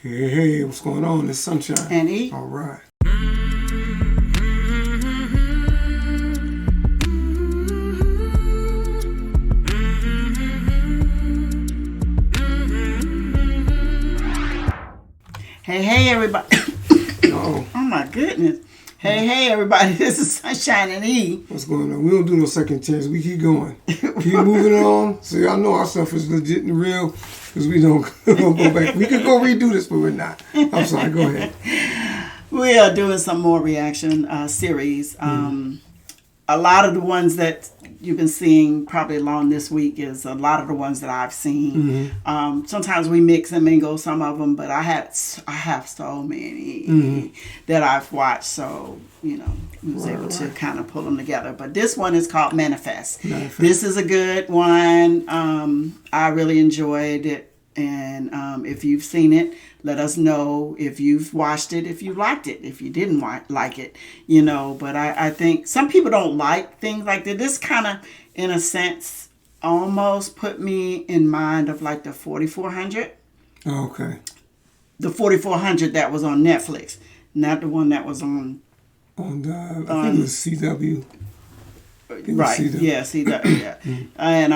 Hey, hey, what's going on? It's Sunshine. And E. All right. Hey, everybody. Oh, my goodness. Hey, everybody. This is Sunshine and E. what's going on? We don't do no second chance. We keep going. Keep moving on. So y'all know our stuff is legit and real because we don't go back. We could go redo this, but we're not. I'm sorry. Go ahead. We are doing some more reaction series. A lot of the ones that you've been seeing probably along this week is a lot of the ones that I've seen. Sometimes we mix and mingle some of them, but I have so many that I've watched. So, we was able to kind of pull them together. But this one is called Manifest. This is a good one. I really enjoyed it. And if you've seen it, let us know if you've watched it, if you liked it, if you didn't like it, But I think some people don't like things like that. This kind of, in a sense, almost put me in mind of like the 4400. Oh, okay. The 4400 that was on Netflix, not the one that was on the, I think it was CW. Right. CW. Yeah, CW. Yeah. And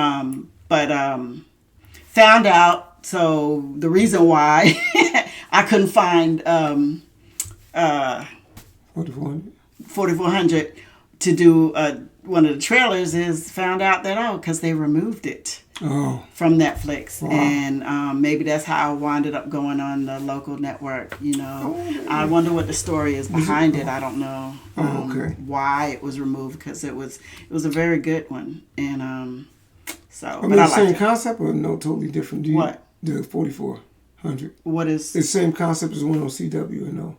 found out. So the reason why I couldn't find 4400 to do one of the trailers is found out that because they removed it from Netflix. Wow. And maybe that's how I wound up going on the local network. I wonder what the story is behind it. I don't know why it was removed, because it was a very good one. And so, but the same concept or no, totally different? What? The 4400. What is? It's the same concept as one on CW,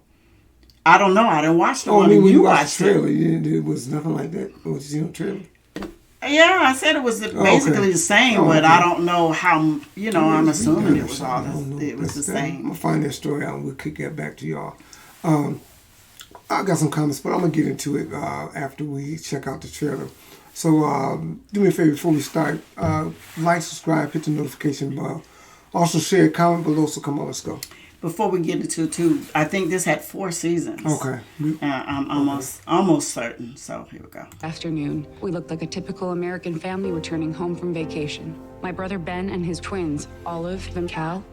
I don't know. I didn't watch the one. I mean, when you watched the trailer, it. It was nothing like that. What you see on the trailer? Yeah, I said it was basically the same, but I don't know how. I'm assuming it was all. It was the same. I'm gonna find that story out and we'll kick that back to y'all. I got some comments, but I'm gonna get into it after we check out the trailer. So do me a favor before we start. Like, subscribe, hit the notification bell. Also share a comment below. So come on, let's go. Before we get into it too, I think this had 4 seasons. Okay. I'm almost certain. So here we go. Afternoon, we looked like a typical American family returning home from vacation. My brother Ben and his twins, Olive and Cal.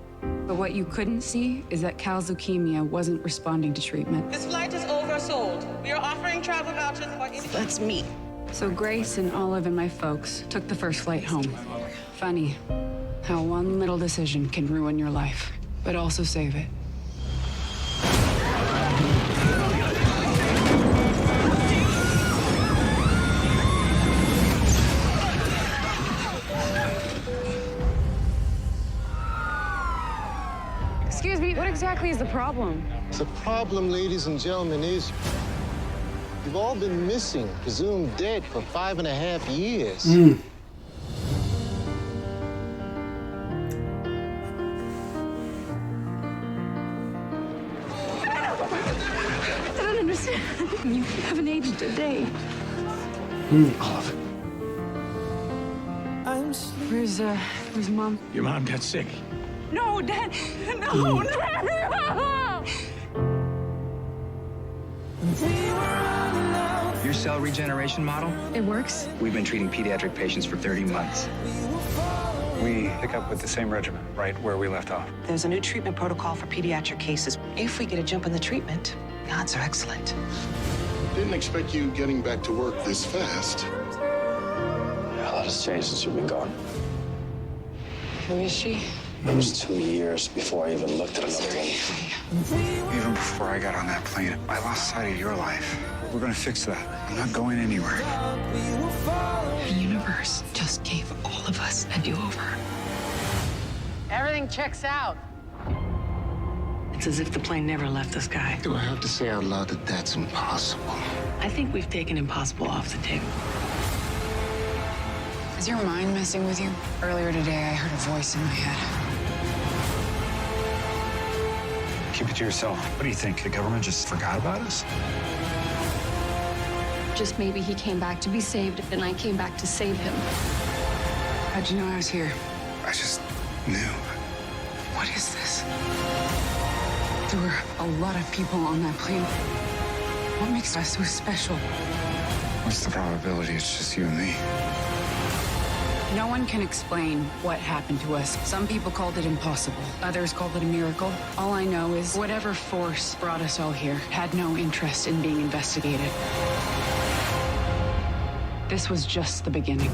But what you couldn't see is that Cal's leukemia wasn't responding to treatment. This flight is oversold. We are offering travel vouchers for any... That's me. So Grace and Olive and my folks took the first flight home. Funny how one little decision can ruin your life, but also save it. Excuse me, what exactly is the problem? The problem, ladies and gentlemen, is you've all been missing, presumed dead for 5.5 years. I don't understand. You haven't aged a day. Olive. Where's Mom? Your mom got sick. No, Dad. No. Your cell regeneration model? It works? We've been treating pediatric patients for 30 months. We pick up with the same regimen, right where we left off. There's a new treatment protocol for pediatric cases. If we get a jump in the treatment, the odds are excellent. Didn't expect you getting back to work this fast. A lot has changed since you've been gone. Who is she? It was 2 years before I even looked at another one. Even before I got on that plane, I lost sight of your life. We're gonna fix that. I'm not going anywhere. The universe just gave all of us a do-over. Everything checks out. It's as if the plane never left the sky. Do I have to say out loud that that's impossible? I think we've taken impossible off the table. Is your mind messing with you? Earlier today, I heard a voice in my head. Keep it to yourself. What do you think? The government just forgot about us? Just maybe he came back to be saved, and I came back to save him. How'd you know I was here? I just knew. What is this? There were a lot of people on that plane. What makes us so special? What's the probability it's just you and me? No one can explain what happened to us. Some people called it impossible. Others called it a miracle. All I know is whatever force brought us all here had no interest in being investigated. This was just the beginning.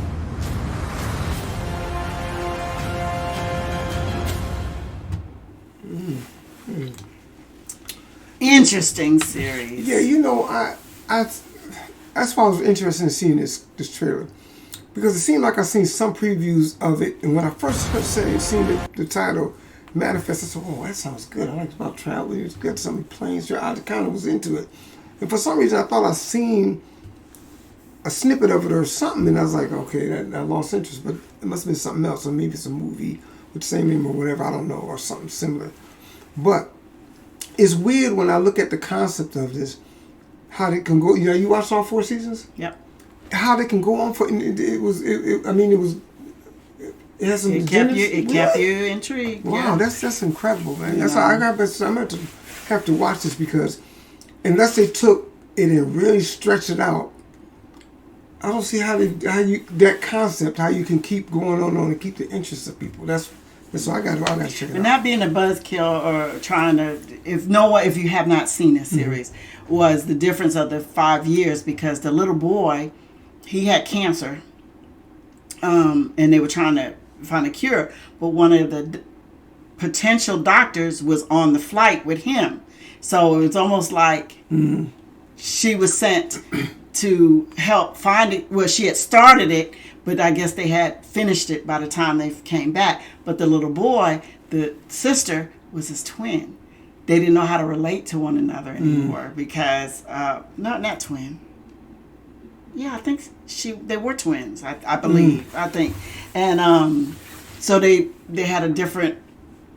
Interesting series. Yeah, you know, that's why I was interested in seeing this trailer, because it seemed like I seen some previews of it, and when I first seen the title Manifest, I said, "Oh, that sounds good. I like about travel. It's got some planes." I kind of was into it, and for some reason I thought I seen a snippet of it or something, and I was like, "Okay, I lost interest." But it must have been something else, or maybe it's a movie with the same name or whatever. I don't know, or something similar. But it's weird when I look at the concept of this, how they can go. You know, you watched all 4 seasons. Yep. How they can go on for it has some. It kept you intrigued. Wow, yeah. that's incredible, man. That's why I'm going to have to watch this, because unless they took it and really stretched it out, I don't see how that concept, how you can keep going on and keep the interest of people. That's why I got to check it out. And not being a buzzkill or trying to, if you have not seen this series, was the difference of the 5 years, because the little boy, he had cancer, and they were trying to find a cure, but one of the potential doctors was on the flight with him. So it was almost like she was sent to help find it. Well, she had started it, but I guess they had finished it by the time they came back. But the little boy, the sister, was his twin. They didn't know how to relate to one another anymore because, not twin. Yeah, I think they were twins, I believe, I think. And so they had a different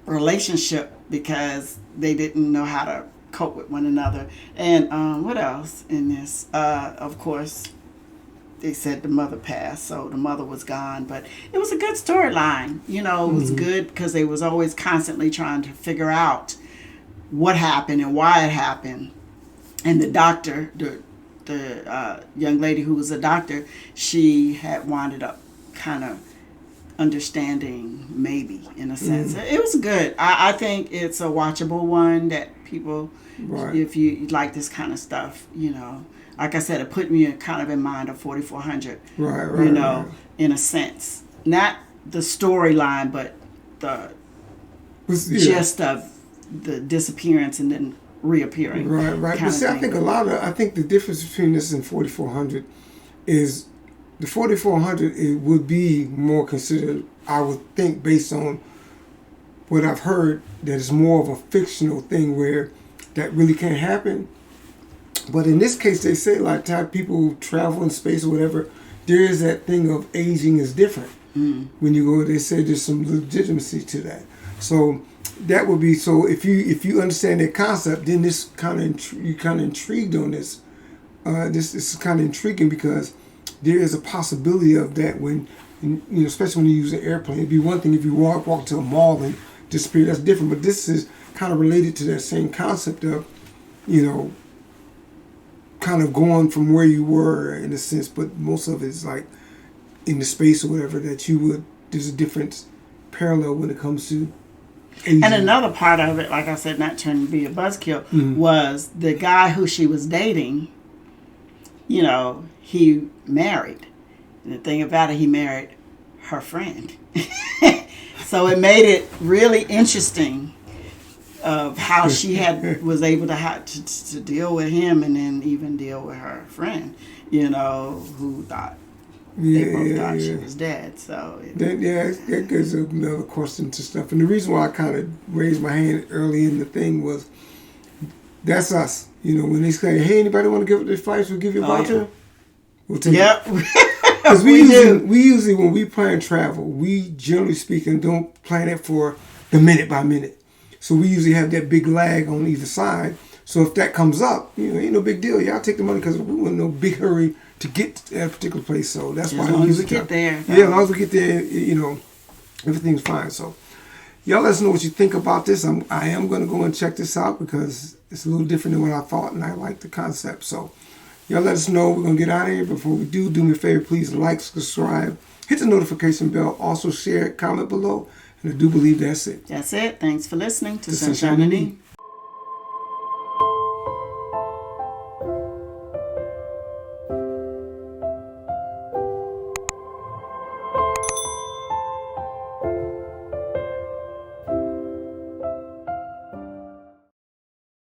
relationship because they didn't know how to cope with one another. And what else in this? Of course, they said the mother passed, so the mother was gone. But it was a good storyline. You know, it was good because they was always constantly trying to figure out what happened and why it happened. And the doctor, the young lady who was a doctor, she had winded up kind of understanding, maybe, in a sense. It was good. I think it's a watchable one that people, if you like this kind of stuff, you know, like I said, it put me kind of in mind of 4400, you know, in a sense. Not the storyline, but the gist of the disappearance and then reappearing. Right. But see, I think the difference between this and 4400 is the 4400, it would be more considered, I would think, based on what I've heard, that it's more of a fictional thing where that really can't happen. But in this case, they say, like, how people travel in space or whatever, there is that thing of aging is different. When you go, they say there's some legitimacy to that. So that would be, so if you understand that concept, then this you kind of intrigued on this. This is kind of intriguing because there is a possibility of that when, you know, especially when you use an airplane. It'd be one thing if you walk to a mall and disappear. That's different. But this is kind of related to that same concept of, you know, kind of going from where you were in a sense. But most of it is like in the space or whatever that you would. There's a different parallel when it comes to aging. And another part of it, like I said, not trying to be a buzzkill, was the guy who she was dating. You know, he married. And the thing about it, he married her friend. So it made it really interesting of how she was able to deal with him and then even deal with her friend, you know, who thought they both thought she was dead. So that gives another question to stuff. And the reason why I kind of raised my hand early in the thing was, that's us. You know, when they say, "Hey, anybody want to give up their flights? We'll give you a voucher." We'll take it. Because we usually when we plan travel, we generally speaking don't plan it for the minute by minute. So we usually have that big lag on either side. So if that comes up, you know, ain't no big deal. Y'all take the money because we in no big hurry to get to that particular place. So that's why we usually get there. Yeah, as long as we get there, you know, everything's fine. So Y'all let us know what you think about this. I am going to go and check this out because it's a little different than what I thought, and I like the concept. So y'all let us know. We're going to get out of here. Before we do me a favor, please like, subscribe, hit the notification bell, also share it, comment below, and I do believe that's it. That's it. Thanks for listening to Sunshine and E.